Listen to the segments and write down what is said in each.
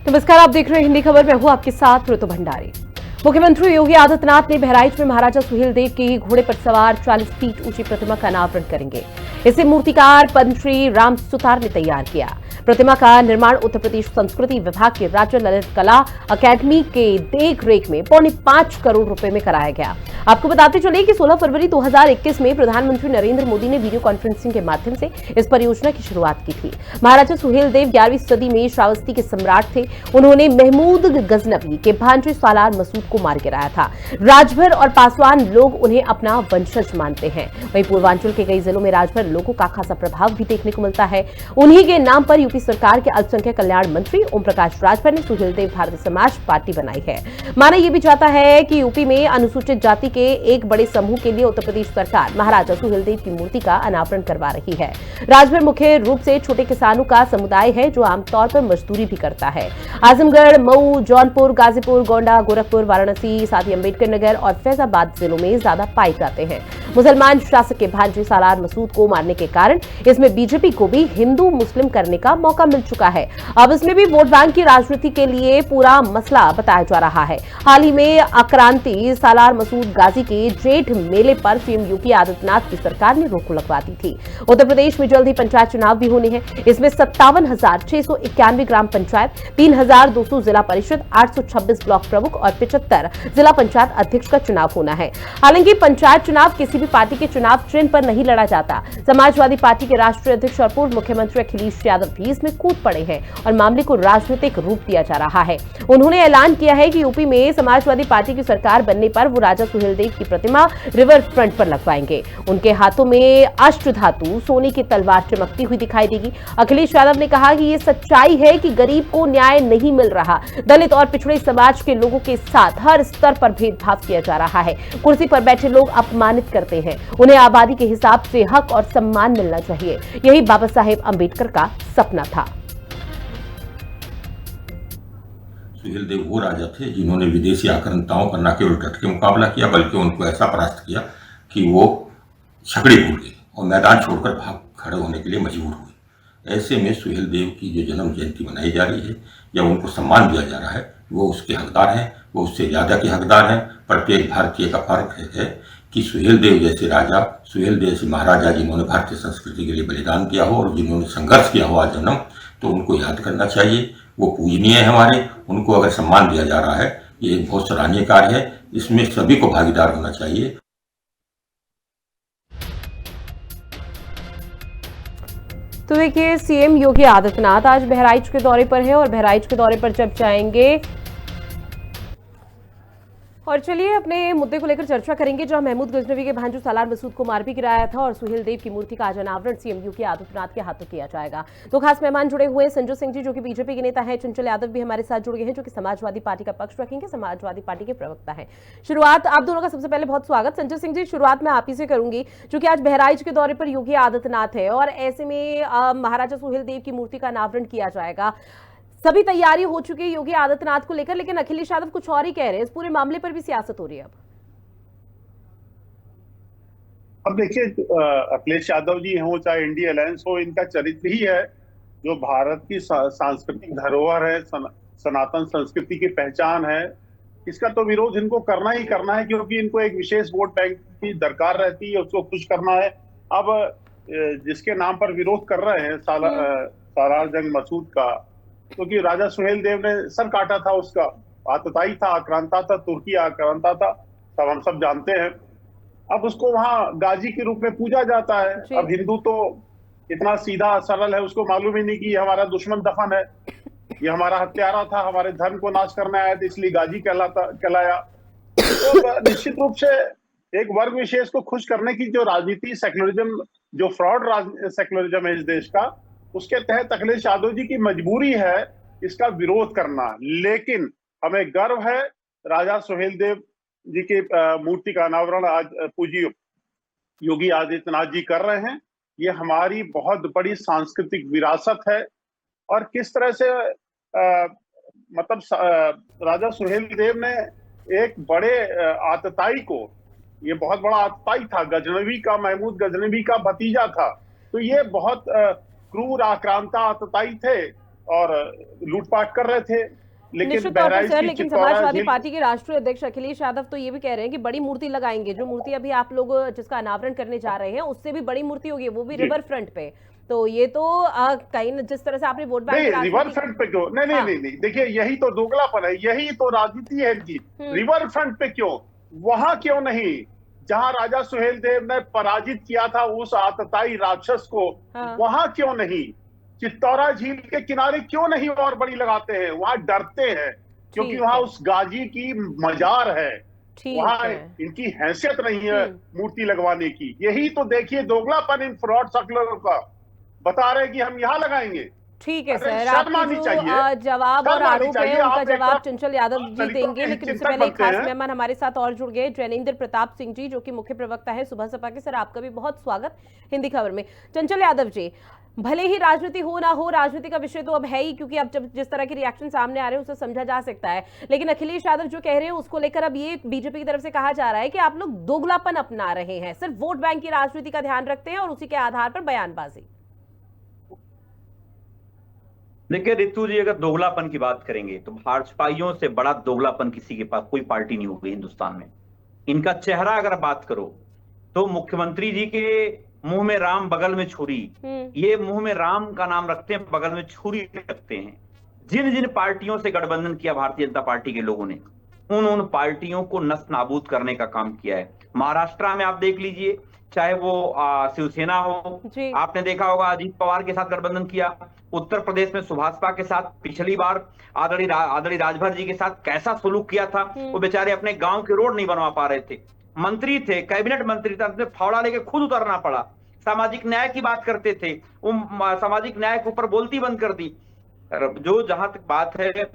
नमस्कार, आप देख रहे हैं हिंदी खबर। मैं हूं आपके साथ ऋतु भंडारी। मुख्यमंत्री योगी आदित्यनाथ ने बहराइच में महाराजा सुहेलदेव की घोड़े पर सवार 40 फीट ऊंची प्रतिमा का अनावरण करेंगे। इसे मूर्तिकार पद्मश्री राम सुतार ने तैयार किया। प्रतिमा का निर्माण उत्तर प्रदेश संस्कृति विभाग के राज्य ललित कला अकादमी के देखरेख में 5.25 करोड़ रुपए में कराया गया। आपको बताते चले कि 16 फरवरी 2021 में प्रधानमंत्री नरेंद्र मोदी ने वीडियो कॉन्फ्रेंसिंग के माध्यम से इस परियोजना की शुरुआत की थी। महाराजा सुहेलदेव 11वीं सदी में श्रावस्ती के सम्राट थे। उन्होंने महमूद गजनवी के भांजे सालार मसूद को मार गिराया था। राजभर और पासवान लोग उन्हें अपना वंशज मानते हैं। वहीं पूर्वांचल के कई जिलों में राजभर लोगों का खासा प्रभाव भी देखने को मिलता है। उन्हीं के नाम पर यूपी सरकार के अल्पसंख्यक कल्याण मंत्री ओम प्रकाश राजभर ने सुहेलदेव भारतीय समाज पार्टी बनाई है। माना यह भी जाता है कि यूपी में अनुसूचित जाति के एक बड़े समूह के लिए उत्तर प्रदेश सरकार महाराजा सुहेलदेव की मूर्ति का अनावरण करवा रही है। राजभर मुख्य रूप से छोटे किसानों का समुदाय है जो आमतौर पर मजदूरी भी करता है। आजमगढ़, मऊ, जौनपुर, गाजीपुर, गोंडा, गोरखपुर, वाराणसी, साथ ही अम्बेडकर नगर और फैजाबाद जिलों में ज्यादा पाए जाते हैं। मुसलमान शासक के भांजे सालार मसूद को मारने के कारण इसमें बीजेपी को भी हिंदू मुस्लिम करने का मौका मिल चुका है। अब इसमें भी वोट बैंक की राजनीति के लिए पूरा मसला बताया जा रहा है। हाल ही में आक्रांति सालार मसूद गाजी के जेठ मेले पर सीएम योगी आदित्यनाथ की सरकार ने रोक लगवा दी थी। उत्तर प्रदेश में जल्द ही पंचायत चुनाव भी होने हैं। इसमें 57,691 ग्राम पंचायत, 3,200 जिला परिषद, 826 ब्लॉक प्रमुख और 75 जिला पंचायत अध्यक्ष का चुनाव होना है। हालांकि पंचायत चुनाव किसी भी पार्टी के चुनाव चिन्ह पर नहीं लड़ा जाता। समाजवादी पार्टी के राष्ट्रीय अध्यक्ष और पूर्व मुख्यमंत्री अखिलेश यादव भी इसमें कूद पड़े हैं और मामले को राजनीतिक रूप दिया जा रहा है। उन्होंने ऐलान किया है कि यूपी में समाजवादी पार्टी की सरकार बनने पर वो राजा सुहेलदेव की प्रतिमा रिवर फ्रंट पर लगवाएंगे। उनके हाथों में अष्टधातु सोने की तलवार चमकती हुई दिखाई देगी। अखिलेश यादव ने कहा कि ये सच्चाई है कि गरीब को न्याय नहीं मिल रहा। दलित और पिछड़े समाज के लोगों के साथ हर स्तर पर भेदभाव किया जा रहा है। कुर्सी पर बैठे लोग अपमानित करते हैं। उन्हें आबादी के हिसाब से हक और सम्मान मिलना चाहिए। यही बाबा साहेब अंबेडकर का सपना था। सुहेलदेव वो राजा थे जिन्होंने विदेशी आक्रांताओं का न केवल डट के मुकाबला किया बल्कि उनको ऐसा परास्त किया कि वो छकड़ी भूल गए और मैदान छोड़कर भाग खड़े होने के लिए मजबूर हुए। ऐसे में सुहेलदेव की जो जन्म जयंती मनाई जा रही है या उनको सम्मान दिया जा रहा है वो उसके हकदार हैं, वो उससे ज़्यादा के हकदार हैं। प्रत्येक भारतीय का फर्क है कि सुहेलदेव जैसे राजा, सुहेलदेव जैसे महाराजा जिन्होंने भारतीय संस्कृति के लिए बलिदान दिया हो और जिन्होंने संघर्ष किया हो आजन्म, तो उनको याद करना चाहिए। वो पूजनीय है हमारे, उनको अगर सम्मान दिया जा रहा है ये एक बहुत सराहनीय कार्य है। इसमें सभी को भागीदार होना चाहिए। तो देखिए, सीएम योगी आदित्यनाथ आज बहराइच के दौरे पर है और बहराइच के दौरे पर जब जाएंगे और चलिए अपने मुद्दे को लेकर चर्चा करेंगे, जहां महमूद गजनवी के भांजू सालार मसूद को मार भी गिराया था और सुहेलदेव की मूर्ति का आज अनावरण सीएम योगी आदित्यनाथ के हाथों किया जाएगा। तो खास मेहमान जुड़े हुए संजू सिंह जी जो कि बीजेपी के नेता हैं, चंचल यादव भी हमारे साथ जुड़ गए हैं जो कि समाजवादी पार्टी का पक्ष रखेंगे, समाजवादी पार्टी के प्रवक्ता है। शुरुआत आप दोनों का सबसे पहले बहुत स्वागत। संजय सिंह जी, शुरुआत मैं आप ही से करूंगी, क्योंकि आज बहराइच के दौरे पर योगी आदित्यनाथ है और ऐसे में महाराजा सुहेलदेव की मूर्ति का अनावरण किया जाएगा। सभी तैयारी हो चुकी है योगी आदित्यनाथ को लेकर, लेकिन अखिलेश यादव कुछ और ही कह रहे हैं। इस पूरे मामले पर भी सियासत हो रही है। अब देखिए, अखिलेश यादव जी हो चाहे इंडिया अलायंस हो, इनका चरित्र ही है जो भारत की सांस्कृतिक धरोहर है, सनातन संस्कृति की पहचान है। इसका तो विरोध इनको करना ही करना है, क्योंकि इनको एक विशेष वोट बैंक की दरकार रहती है, उसको खुश करना है। अब जिसके नाम पर विरोध कर रहे हैं सालार जंग मसूद का, क्योंकि राजा सुहेलदेव ने सर काटा था, उसका आतताई था, आक्रांता था, तुर्की आक्रांता था, सब हम सब जानते हैं। अब उसको वहां गाजी के रूप में पूजा जाता है। अब हिंदू तो इतना सीधा सरल है, उसको मालूम ही नहीं कि ये हमारा दुश्मन दफन है, ये हमारा हत्यारा था, हमारे धर्म को नाश करने आया था, इसलिए गाजी कहलाया। तो निश्चित रूप से एक वर्ग विशेष को खुश करने की जो राजनीति, सेक्युलरिज्म, जो फ्रॉड सेक्युलरिज्म है इस देश का, उसके तहत अखिलेश यादव जी की मजबूरी है इसका विरोध करना। लेकिन हमें गर्व है राजा सुहेलदेव जी की मूर्ति का अनावरण आज पूज्य योगी आदित्यनाथ जी कर रहे हैं। ये हमारी बहुत बड़ी सांस्कृतिक विरासत है। और किस तरह से राजा सुहेलदेव ने एक बड़े आतताई को, ये बहुत बड़ा आतताई था, गजनवी का, महमूद गजनवी का भतीजा था, तो ये बहुत क्रूर आक्रांता आतताई थे। और लूटपाट कर रहे थे। लेकिन निश्चित तौर पर बहराइच सर, की लेकिन चित्तौरा समाजवादी झील, पार्टी के राष्ट्रीय अध्यक्ष अखिलेश यादव तो ये भी कह रहे हैं कि बड़ी मूर्ति लगाएंगे। जो मूर्ति अभी आप लोग जिसका अनावरण करने जा रहे हैं उससे भी बड़ी मूर्ति होगी, वो भी जी रिवर फ्रंट पे। तो ये तो कहीं जिस तरह से आपने वोट बैंक नहीं, की रिवर राजनीति फ्रंट पे क्यों? नहीं नहीं हाँ नहीं नहीं, देखिए यही तो दोगलापन है, यही तो राजनीति है इनकी। हम्म रिवर फ्रंट पे क्यों? वहां क्यों नहीं जहां राजा सुहेल देव ने पराजित किया था उस आतताई राक्षस को? हाँ वहां क्यों नहीं? चित्तौरा झील के किनारे क्यों नहीं और बड़ी लगाते हैं? वहां डरते हैं क्योंकि ठीक वहां है, उस गाजी की मजार है। ठीक वहां है। इनकी हैसियत नहीं है हम्म मूर्ति लगवाने की। यही तो देखिए दोगलापन इन फ्रॉड सक्लरों का। बता रहे कि हम यहां लगाएंगे। ठीक है अरे सर, शर्म आपके आनी जो चाहिए, जवाब और शर्म आनी आरोप है चाहिए। उनका आप एक जवाब तरफ चंचल यादव जी दलितों देंगे, के लेकिन उससे चिंतक पहले एक बनते खास हैं। मेहमान हमारे साथ और जुड़ गए, जैनेन्द्र प्रताप सिंह जी, जो कि मुख्य प्रवक्ता है सुबह सपा के। सर, आपका भी बहुत स्वागत हिंदी खबर में। चंचल यादव जी, भले ही राजनीति हो ना हो, राजनीति का विषय तो अब है ही, क्योंकि अब जब जिस तरह के रिएक्शन सामने आ रहे हैं उसे समझा जा सकता है। लेकिन अखिलेश यादव जो कह रहे हैं उसको लेकर अब ये बीजेपी की तरफ से कहा जा रहा है कि आप लोग दोगलापन अपना रहे हैं, सिर्फ वोट बैंक की राजनीति का ध्यान रखते हैं और उसी के आधार पर बयानबाजी। देखिए रितु जी, अगर दोगलापन की बात करेंगे तो भाजपाइयों से बड़ा दोगलापन किसी के पास कोई पार्टी नहीं होगी हिंदुस्तान में। इनका चेहरा अगर बात करो तो मुख्यमंत्री जी के मुंह में राम बगल में छुरी, ये मुंह में राम का नाम रखते हैं, बगल में छुरी रखते हैं। जिन जिन पार्टियों से गठबंधन किया भारतीय जनता पार्टी के लोगों ने, उन पार्टियों को नस्त नाबूद करने का काम किया है। महाराष्ट्र में आप देख लीजिए, चाहे वो शिवसेना हो, जी आपने देखा होगा अजीत पवार के साथ गठबंधन किया। उत्तर प्रदेश में सुभाषपा के साथ पिछली बार आदरणीय राजभर जी के साथ कैसा सलूक किया था। वो बेचारे अपने गांव के रोड नहीं बनवा पा रहे थे, मंत्री थे, कैबिनेट मंत्री थे, फावड़ा लेके खुद उतरना पड़ा। सामाजिक न्याय की बात करते थे, वो सामाजिक न्याय के ऊपर बोलती बंद कर दी। जो जहां तक बात है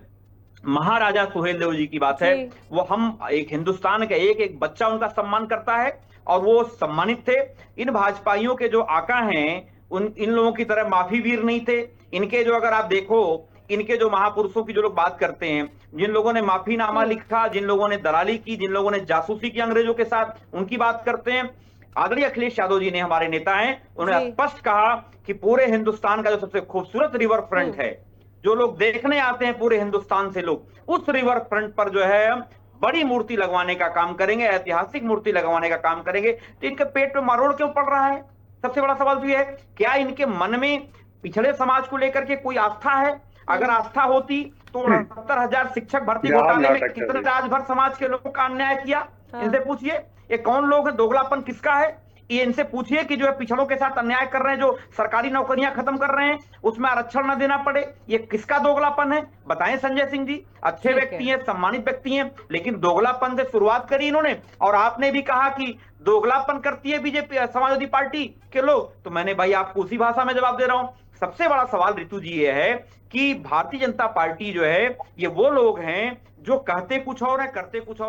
महाराजा सुहेल देव जी की बात है, वो हम एक हिंदुस्तान का एक एक बच्चा उनका सम्मान करता है और वो सम्मानित थे। इन भाजपाइयों के जो आका हैं इन लोगों की तरह माफी वीर नहीं थे। इनके जो अगर आप देखो, इनके जो महापुरुषों की जो लोग बात करते हैं, जिन लोगों ने माफीनामा लिखा, जिन लोगों ने दलाली की, जिन लोगों ने जासूसी की अंग्रेजों के साथ, उनकी बात करते हैं। आदरणीय अखिलेश यादव जी ने, हमारे नेता हैं, उन्होंने स्पष्ट कहा कि पूरे हिंदुस्तान का जो सबसे खूबसूरत रिवर फ्रंट है, जो लोग देखने आते हैं पूरे हिंदुस्तान से लोग, उस रिवर फ्रंट पर जो है बड़ी मूर्ति लगवाने का काम करेंगे, ऐतिहासिक मूर्ति लगवाने का काम करेंगे। तो इनके पेट पे मरोड़ क्यों पड़ रहा है? सबसे बड़ा सवाल तो यह है, क्या इनके मन में पिछड़े समाज को लेकर के कोई आस्था है? अगर आस्था होती तो 68,000 शिक्षक भर्ती घोटाले में कितने राजभर समाज के लोगों का अन्याय किया? इनसे पूछिए, ये कौन लोग हैं? दोगलापन किसका है? ये इनसे पूछिए कि जो है पिछड़ों के साथ अन्याय कर रहे हैं, जो सरकारी नौकरियां खत्म कर रहे हैं, उसमें आरक्षण न देना पड़े, ये किसका दोगलापन है? बताएं संजय सिंह जी। अच्छे व्यक्ति हैं, सम्मानित व्यक्ति हैं, लेकिन दोगलापन से शुरुआत करी इन्होंने। और आपने भी कहा कि दोगलापन करती है बीजेपी, समाजवादी पार्टी के लोग, तो मैंने भाई आपको उसी भाषा में जवाब दे रहा हूं। सबसे बड़ा सवाल रितु जी ये है कि भारतीय जनता पार्टी जो है, ये वो लोग हैं जो कहते कुछ और है, करते कुछ और।